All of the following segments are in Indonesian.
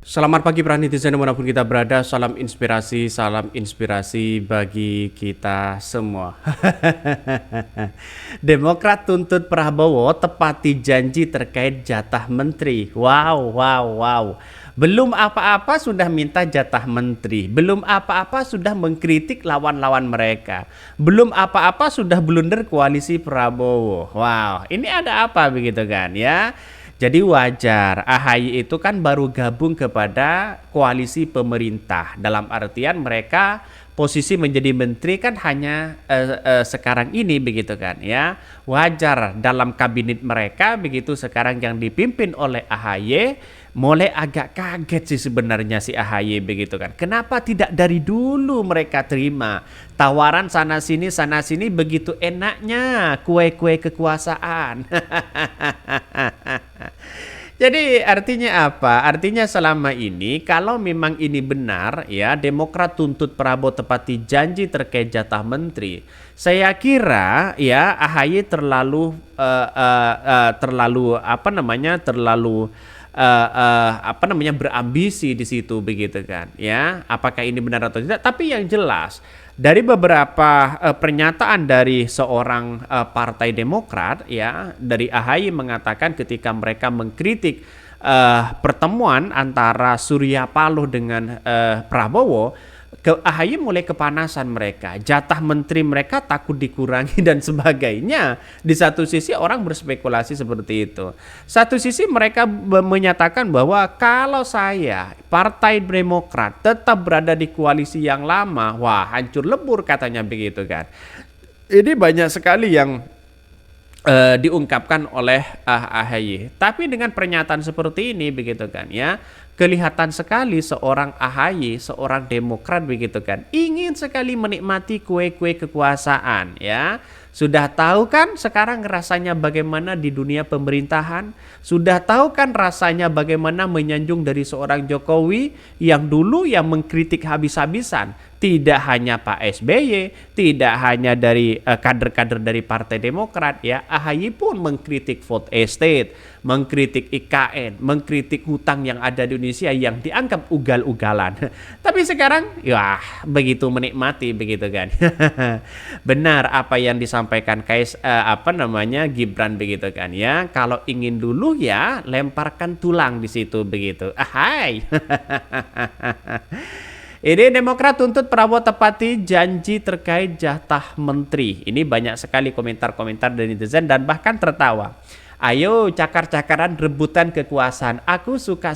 Selamat pagi para netizen dimanapun kita berada, salam inspirasi bagi kita semua. Demokrat tuntut Prabowo tepati janji terkait jatah menteri. Wow, wow, wow. Belum apa-apa sudah minta jatah menteri. Belum apa-apa sudah mengkritik lawan-lawan mereka. Belum apa-apa sudah blunder koalisi Prabowo. Wow, ini ada apa begitu kan ya? Jadi wajar, AHY itu kan baru gabung kepada koalisi pemerintah. Dalam artian mereka posisi menjadi menteri kan hanya sekarang ini begitu kan ya. Wajar dalam kabinet mereka begitu sekarang yang dipimpin oleh AHY mulai agak kaget sih sebenarnya si AHY begitu kan. Kenapa tidak dari dulu mereka terima tawaran sana sini begitu enaknya kue-kue kekuasaan. Jadi artinya apa? Artinya selama ini kalau memang ini benar ya Demokrat tuntut Prabowo tepati janji terkait jatah menteri. Saya kira ya AHY terlalu berambisi di situ begitu kan ya. Apakah ini benar atau tidak? Tapi yang jelas dari beberapa pernyataan dari seorang partai Demokrat ya, dari AHY mengatakan ketika mereka mengkritik pertemuan antara Surya Paloh dengan Prabowo, AHY mulai kepanasan mereka, jatah menteri mereka takut dikurangi dan sebagainya. Di satu sisi orang berspekulasi seperti itu. Satu sisi mereka menyatakan bahwa kalau saya Partai Demokrat tetap berada di koalisi yang lama, wah hancur lebur katanya begitu kan. Ini banyak sekali yang diungkapkan oleh AHY. Tapi dengan pernyataan seperti ini begitu kan ya, kelihatan sekali seorang AHY, seorang Demokrat begitu kan, ingin sekali menikmati kue-kue kekuasaan ya. Sudah tahu kan sekarang rasanya bagaimana di dunia pemerintahan? Sudah tahu kan rasanya bagaimana menyanjung dari seorang Jokowi yang dulu yang mengkritik habis-habisan. Tidak hanya Pak SBY, tidak hanya dari kader-kader dari Partai Demokrat ya, AHY pun mengkritik food estate, mengkritik IKN, mengkritik hutang yang ada di Indonesia yang dianggap ugal-ugalan. Tapi sekarang ya begitu menikmati begitu kan. Benar apa yang disampaikan Gibran begitu kan ya. Kalau ingin dulu ya lemparkan tulang di situ begitu. Ahai. Ini Demokrat tuntut Prabowo tepati janji terkait jatah menteri. Ini banyak sekali komentar-komentar dari netizen dan bahkan tertawa. Ayo cakar-cakaran rebutan kekuasaan. Aku suka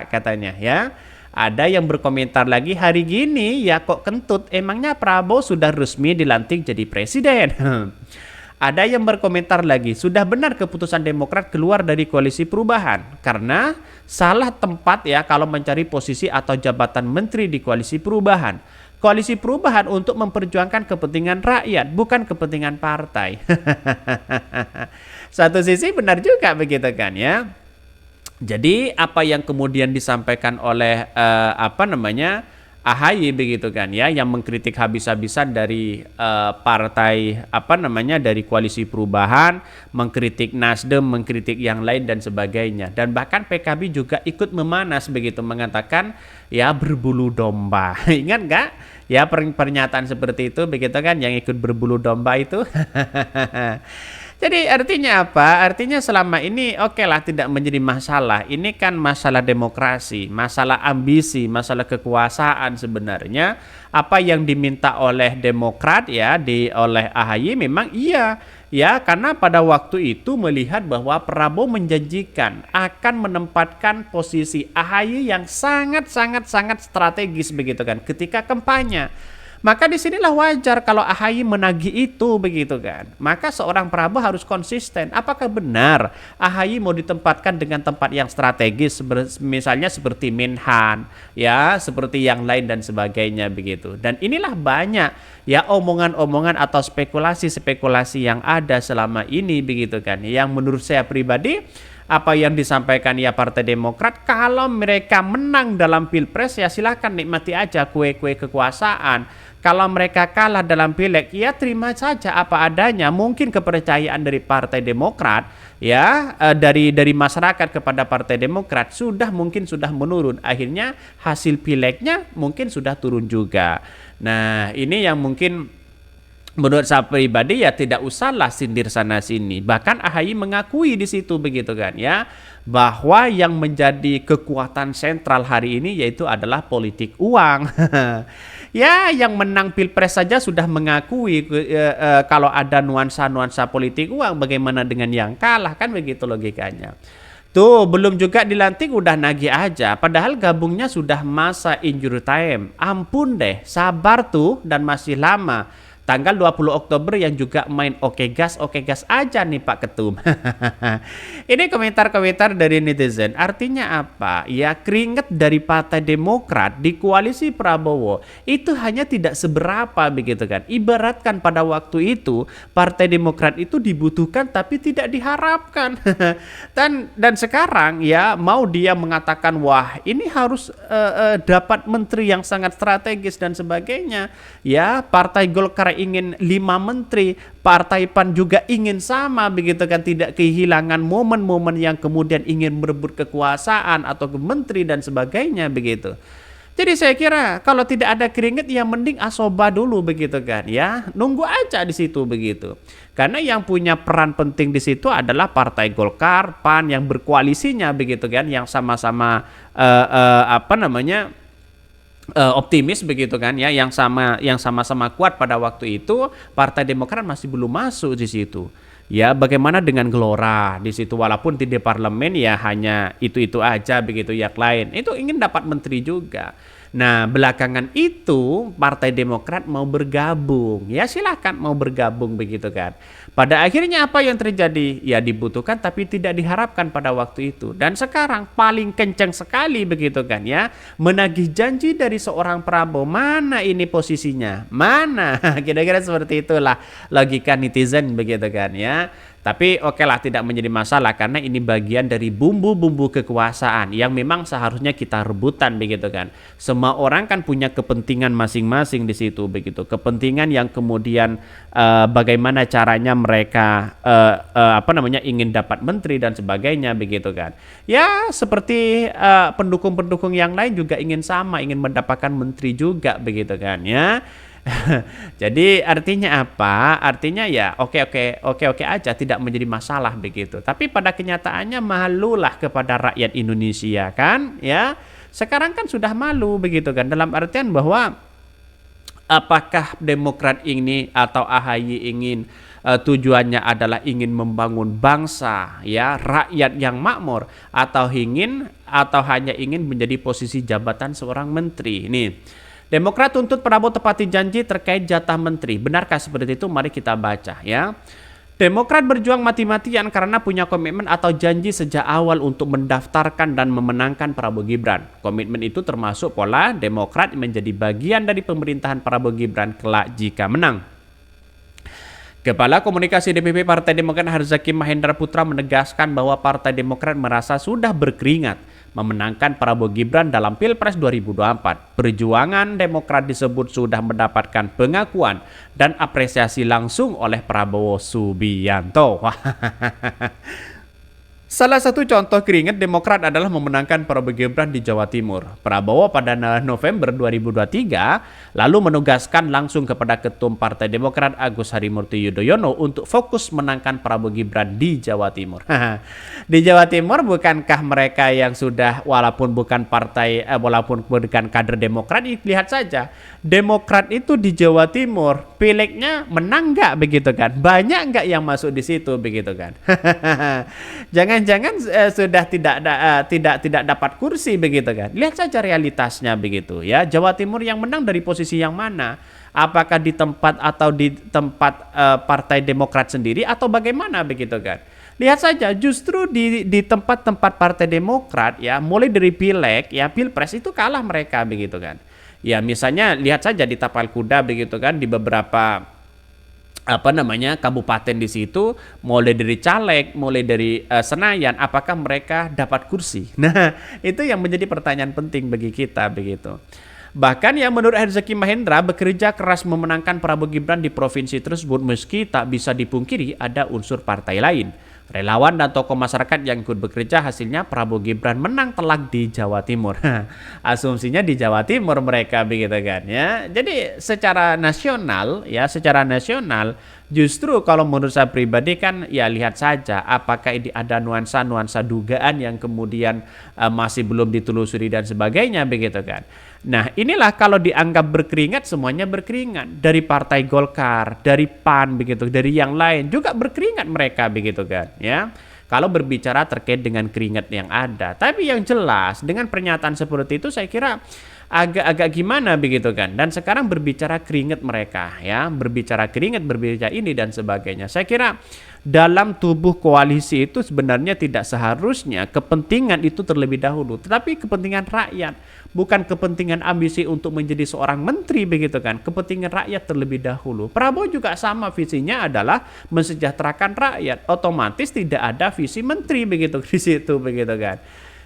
katanya ya. Ada yang berkomentar lagi hari gini ya kok kentut. Emangnya Prabowo sudah resmi dilantik jadi presiden? Ada yang berkomentar lagi, sudah benar keputusan Demokrat keluar dari koalisi perubahan karena salah tempat ya kalau mencari posisi atau jabatan menteri di koalisi perubahan. Koalisi perubahan untuk memperjuangkan kepentingan rakyat, bukan kepentingan partai. Satu sisi benar juga begitu kan ya. Jadi apa yang kemudian disampaikan oleh AHY begitu kan ya, yang mengkritik habis-habisan dari dari koalisi perubahan, mengkritik Nasdem, mengkritik yang lain dan sebagainya, dan bahkan PKB juga ikut memanas begitu, mengatakan ya berbulu domba. Ingat nggak ya pernyataan seperti itu begitu kan, yang ikut berbulu domba itu. Jadi artinya apa? Artinya selama ini oke lah tidak menjadi masalah. Ini kan masalah demokrasi, masalah ambisi, masalah kekuasaan sebenarnya. Apa yang diminta oleh Demokrat ya oleh AHY memang iya. Ya, karena pada waktu itu melihat bahwa Prabowo menjanjikan akan menempatkan posisi AHY yang sangat strategis begitu kan ketika kampanye. Maka disinilah wajar kalau AHY menagih itu begitu kan. Maka seorang Prabowo harus konsisten. Apakah benar AHY mau ditempatkan dengan tempat yang strategis, misalnya seperti Menhan, ya seperti yang lain dan sebagainya begitu. Dan inilah banyak ya omongan-omongan atau spekulasi-spekulasi yang ada selama ini begitu kan. Yang menurut saya pribadi apa yang disampaikan ya Partai Demokrat, kalau mereka menang dalam Pilpres ya silakan nikmati aja kue-kue kekuasaan. Kalau mereka kalah dalam pileg, ya terima saja apa adanya. Mungkin kepercayaan dari Partai Demokrat, ya dari masyarakat kepada Partai Demokrat mungkin sudah menurun. Akhirnya hasil pilegnya mungkin sudah turun juga. Nah, ini yang mungkin menurut saya pribadi ya tidak usahlah sindir sana sini. Bahkan AHY mengakui di situ begitu kan ya, bahwa yang menjadi kekuatan sentral hari ini yaitu adalah politik uang. Ya, yang menang Pilpres saja sudah mengakui kalau ada nuansa-nuansa politik uang, bagaimana dengan yang kalah, kan begitu logikanya. Tuh, belum juga dilantik udah nagih aja, padahal gabungnya sudah masa injury time. Ampun deh, sabar tuh dan masih lama. Tanggal 20 Oktober yang juga main oke gas aja nih Pak Ketum. Ini komentar-komentar dari netizen. Artinya apa? Ya keringat dari Partai Demokrat di koalisi Prabowo itu hanya tidak seberapa begitu kan. Ibaratkan pada waktu itu Partai Demokrat itu dibutuhkan tapi tidak diharapkan. Dan sekarang ya mau dia mengatakan wah ini harus dapat menteri yang sangat strategis dan sebagainya. Ya Partai Golkar ingin 5 menteri, Partai PAN juga ingin sama begitu kan, tidak kehilangan momen-momen yang kemudian ingin merebut kekuasaan atau ke menteri dan sebagainya begitu. Jadi saya kira kalau tidak ada keringat ya mending asoba dulu begitu kan ya, nunggu aja di situ begitu. Karena yang punya peran penting di situ adalah Partai Golkar, PAN yang berkoalisinya begitu kan, yang sama-sama optimis begitu kan ya, yang sama-sama kuat pada waktu itu. Partai Demokrat masih belum masuk di situ. Ya bagaimana dengan Gelora di situ, walaupun di parlemen ya hanya itu aja begitu, yang lain itu ingin dapat menteri juga. Nah belakangan itu Partai Demokrat mau bergabung, ya silakan mau bergabung begitu kan. Pada akhirnya apa yang terjadi? Ya dibutuhkan tapi tidak diharapkan pada waktu itu. Dan sekarang paling kencang sekali begitu kan ya, menagih janji dari seorang Prabowo. Mana ini posisinya? Mana? Kira-kira seperti itulah logika netizen begitu kan ya. Tapi oke lah, tidak menjadi masalah karena ini bagian dari bumbu-bumbu kekuasaan yang memang seharusnya kita rebutan begitu kan. Semua orang kan punya kepentingan masing-masing di situ begitu. Kepentingan yang kemudian bagaimana caranya mereka ingin dapat menteri dan sebagainya begitu kan. Ya seperti pendukung-pendukung yang lain juga ingin sama, ingin mendapatkan menteri juga begitu kan ya. Jadi artinya apa? Artinya ya oke aja, tidak menjadi masalah begitu. Tapi pada kenyataannya malulah kepada rakyat Indonesia kan ya. Sekarang kan sudah malu begitu kan, dalam artian bahwa apakah Demokrat ini atau AHY ingin tujuannya adalah ingin membangun bangsa ya, rakyat yang makmur, atau hanya ingin menjadi posisi jabatan seorang menteri. Nih, Demokrat tuntut Prabowo tepati janji terkait jatah menteri. Benarkah seperti itu? Mari kita baca ya. Demokrat berjuang mati-matian karena punya komitmen atau janji sejak awal untuk mendaftarkan dan memenangkan Prabowo Gibran. Komitmen itu termasuk pola Demokrat menjadi bagian dari pemerintahan Prabowo Gibran kelak jika menang. Kepala Komunikasi DPP Partai Demokrat Herzaki Mahendra Putra menegaskan bahwa Partai Demokrat merasa sudah berkeringat memenangkan Prabowo Gibran dalam Pilpres 2024. Perjuangan Demokrat disebut sudah mendapatkan pengakuan dan apresiasi langsung oleh Prabowo Subianto. Salah satu contoh keringat Demokrat adalah memenangkan Prabowo Gibran di Jawa Timur. Prabowo pada November 2023 lalu menugaskan langsung kepada Ketum Partai Demokrat Agus Harimurti Yudhoyono untuk fokus menangkan Prabowo Gibran di Jawa Timur. Di Jawa Timur bukankah mereka yang sudah walaupun bukan kader Demokrat, lihat saja Demokrat itu di Jawa Timur pileknya menang nggak begitu kan? Banyak nggak yang masuk di situ begitu kan? Jangan sudah tidak dapat kursi begitu kan. Lihat saja realitasnya begitu ya. Jawa Timur yang menang dari posisi yang mana? Apakah di tempat Partai Demokrat sendiri atau bagaimana begitu kan? Lihat saja justru di tempat-tempat Partai Demokrat ya, mulai dari pileg ya, Pilpres itu kalah mereka begitu kan. Ya misalnya lihat saja di Tapal Kuda begitu kan, di beberapa kabupaten di situ, mulai dari caleg, mulai dari Senayan, apakah mereka dapat kursi? Nah, itu yang menjadi pertanyaan penting bagi kita begitu. Bahkan yang menurut Herzaki Mahendra bekerja keras memenangkan Prabowo Gibran di provinsi tersebut meski tak bisa dipungkiri ada unsur partai lain. Relawan dan tokoh masyarakat yang ikut bekerja hasilnya Prabowo Gibran menang telak di Jawa Timur. Asumsinya di Jawa Timur mereka begitu kan ya. Jadi secara nasional justru kalau menurut saya pribadi kan ya lihat saja apakah ini ada nuansa-nuansa dugaan yang kemudian masih belum ditelusuri dan sebagainya begitu kan. Nah, inilah kalau dianggap berkeringat semuanya berkeringat dari Partai Golkar, dari PAN begitu, dari yang lain juga berkeringat mereka begitu kan, ya. Kalau berbicara terkait dengan keringat yang ada, tapi yang jelas dengan pernyataan seperti itu saya kira agak-agak gimana begitu kan. Dan sekarang berbicara keringat mereka ya, berbicara keringat, berbicara ini dan sebagainya. Saya kira dalam tubuh koalisi itu sebenarnya tidak seharusnya kepentingan itu terlebih dahulu, tetapi kepentingan rakyat, bukan kepentingan ambisi untuk menjadi seorang menteri begitu kan. Kepentingan rakyat terlebih dahulu. Prabowo juga sama, visinya adalah mensejahterakan rakyat. Otomatis tidak ada visi menteri begitu di situ begitu kan.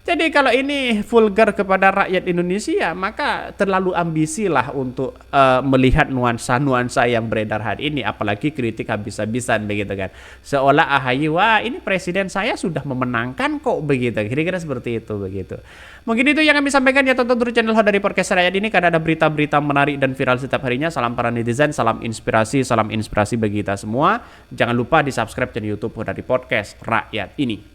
Jadi kalau ini vulgar kepada rakyat Indonesia, maka terlalu ambisi lah untuk melihat nuansa-nuansa yang beredar hari ini, apalagi kritik habis-habisan begitu kan. Seolah AHY, wah ini presiden saya sudah memenangkan kok begitu, kira-kira seperti itu begitu. Mungkin itu yang kami sampaikan ya, tonton terus channel Hot dari Podcast Rakyat ini karena ada berita-berita menarik dan viral setiap harinya. Salam para netizen, salam inspirasi bagi kita semua. Jangan lupa di subscribe channel YouTube Hot dari Podcast Rakyat ini.